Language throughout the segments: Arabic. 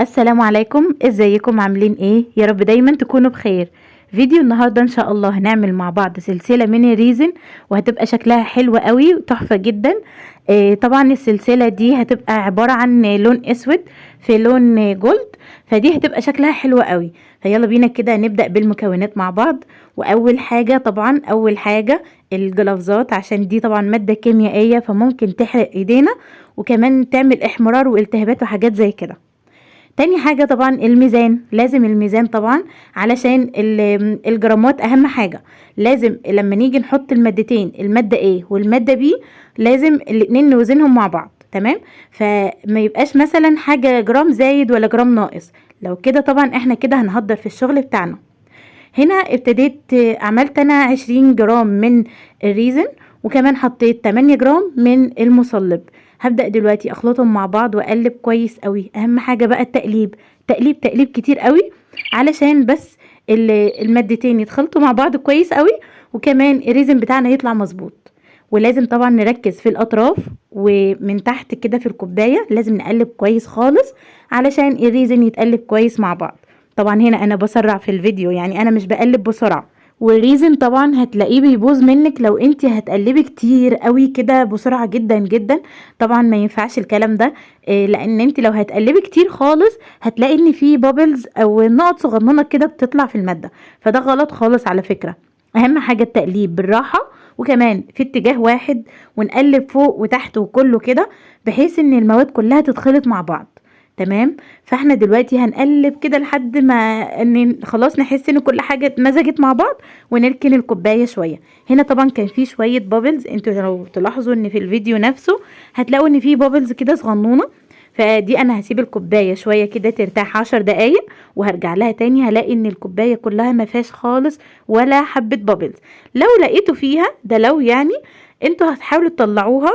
السلام عليكم، ازيكم؟ عاملين ايه؟ يا رب دايما تكونوا بخير. فيديو النهارده ان شاء الله هنعمل مع بعض سلسله ميني ريزن، وهتبقى شكلها حلو قوي وتحفه جدا. طبعا السلسله دي هتبقى عباره عن لون اسود في لون جولد، فدي هتبقى شكلها حلو قوي. فيلا بينا كده نبدا بالمكونات مع بعض. واول حاجه طبعا الجلافزات، عشان دي طبعا ماده كيميائيه فممكن تحرق ايدينا، وكمان تعمل احمرار والتهابات وحاجات زي كده. تاني حاجة طبعا الميزان، لازم الميزان طبعا علشان الجرامات اهم حاجة. لازم لما نيجي نحط المادتين، المادة A والمادة B، لازم الاتنين نوزنهم مع بعض، تمام؟ فما يبقاش مثلا حاجة جرام زايد ولا جرام ناقص، لو كده طبعا احنا كده هنهدر في الشغل بتاعنا. هنا ابتديت عملت انا 20 جرام من الريزن، وكمان حطيت 8 جرام من المصلب. هبدأ دلوقتي اخلطهم مع بعض واقلب كويس قوي. اهم حاجة بقى التقليب، تقليب تقليب كتير قوي، علشان بس المادتين يتخلطوا مع بعض كويس قوي، وكمان الريزن بتاعنا يطلع مظبوط. ولازم طبعا نركز في الاطراف ومن تحت كده في الكوباية، لازم نقلب كويس خالص علشان الريزن يتقلب كويس مع بعض. طبعا هنا انا بسرع في الفيديو، يعني انا مش بقلب بسرعة. والريزن طبعا هتلاقيه بيبوظ منك لو انت هتقلبي كتير قوي كده بسرعة جدا جدا. طبعا ما ينفعش الكلام ده، لان انت لو هتقلبي كتير خالص هتلاقي ان في بابلز او نقط صغننة كده بتطلع في المادة، فده غلط خالص على فكرة. اهم حاجة التقليب بالراحة، وكمان في اتجاه واحد، ونقلب فوق وتحت وكله كده، بحيث ان المواد كلها تتخلط مع بعض. تمام. فاحنا دلوقتي هنقلب كده لحد ما ان خلاص نحس ان كل حاجه اتمزجت مع بعض، ونركن الكوبايه شويه. هنا طبعا كان في شويه بابلز، انتوا لو تلاحظوا ان في الفيديو نفسه هتلاقوا ان في بابلز كده صغنونه، فدي انا هسيب الكوبايه شويه كده ترتاح 10 دقايق، وهرجع لها تاني هلاقي ان الكوبايه كلها ما فيهاش خالص ولا حبه بابلز. لو لقيتوا فيها ده، لو يعني انتوا هتحاولوا تطلعوها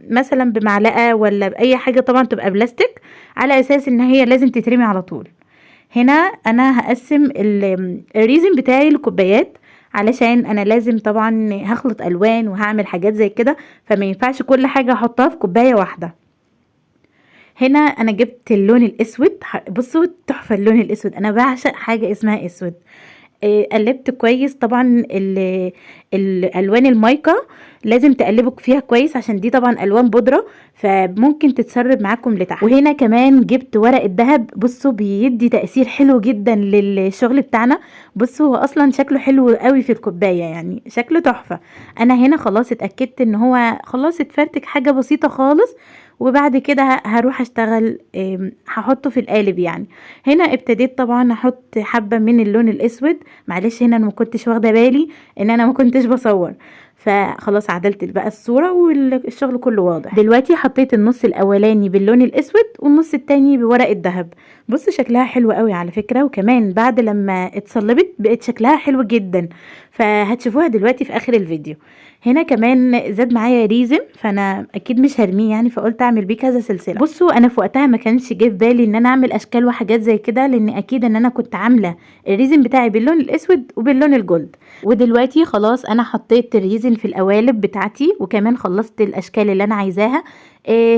مثلا بمعلقه ولا باي حاجه، طبعا تبقى بلاستيك، على اساس ان هي لازم تترمي على طول. هنا انا هقسم الريزن بتاعي لكوبايات، علشان انا لازم طبعا هخلط الوان وهعمل حاجات زي كده، فما ينفعش كل حاجه احطها في كوبايه واحده. هنا انا جبت اللون الاسود، بصوا تحفه اللون الاسود، انا بعشق حاجه اسمها اسود. قلبت كويس. طبعا الالوان المايكا لازم تقلبوا فيها كويس، عشان دي طبعا الوان بودره فممكن تتسرب معاكم لتحت. وهنا كمان جبت ورق الذهب، بصوا بيدي تأثير حلو جدا للشغل بتاعنا. بصوا هو اصلا شكله حلو قوي في الكوبايه، يعني شكله تحفه. انا هنا خلاص اتأكدت ان هو خلاص اتفرتك حاجه بسيطه خالص، وبعد كده هروح اشتغل، هحطه في القالب يعني. هنا ابتديت طبعا احط حبة من اللون الاسود. معلش هنا انا ما كنتش واخده بالي ان انا ما كنتش بصور، فخلاص عدلت بقى الصورة والشغل كله واضح. دلوقتي حطيت النص الاولاني باللون الاسود والنص التاني بورق الذهب. بص شكلها حلو قوي على فكرة، وكمان بعد لما اتصلبت بقت شكلها حلو جدا، فهتشوفوها دلوقتي في اخر الفيديو. هنا كمان زاد معايا ريزن، فانا اكيد مش هرميه يعني، فقلت اعمل بيه كذا سلسله. بصوا انا في وقتها ما كانش جه في بالي ان انا اعمل اشكال وحاجات زي كده، لان اكيد ان انا كنت عامله الريزن بتاعي باللون الاسود وباللون الجولد. ودلوقتي خلاص انا حطيت الريزن في القوالب بتاعتي، وكمان خلصت الاشكال اللي انا عايزاها.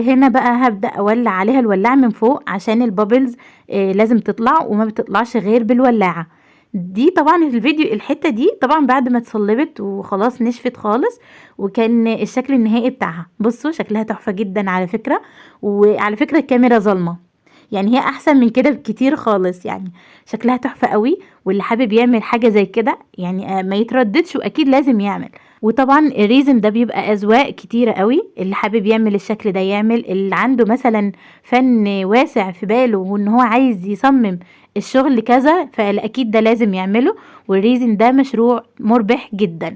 هنا بقى هبدا اولع عليها الولاعه من فوق، عشان البابلز لازم تطلع، وما بتطلعش غير بالولاعه. دي طبعا في الفيديو الحتة دي طبعا بعد ما اتصلبت وخلاص نشفت خالص، وكان الشكل النهائي بتاعها. بصوا شكلها تحفة جدا على فكرة. وعلى فكرة الكاميرا ظلمة، يعني هي احسن من كده بكتير خالص، يعني شكلها تحفة قوي. واللي حابب يعمل حاجة زي كده يعني ما يترددش، واكيد لازم يعمل. وطبعا الريزن ده بيبقى اذواق كتيرة قوي، اللي حابب يعمل الشكل ده يعمل، اللي عنده مثلا فن واسع في باله وان هو عايز يصمم الشغل كذا، فاكيد ده لازم يعمله. والريزن ده مشروع مربح جدا.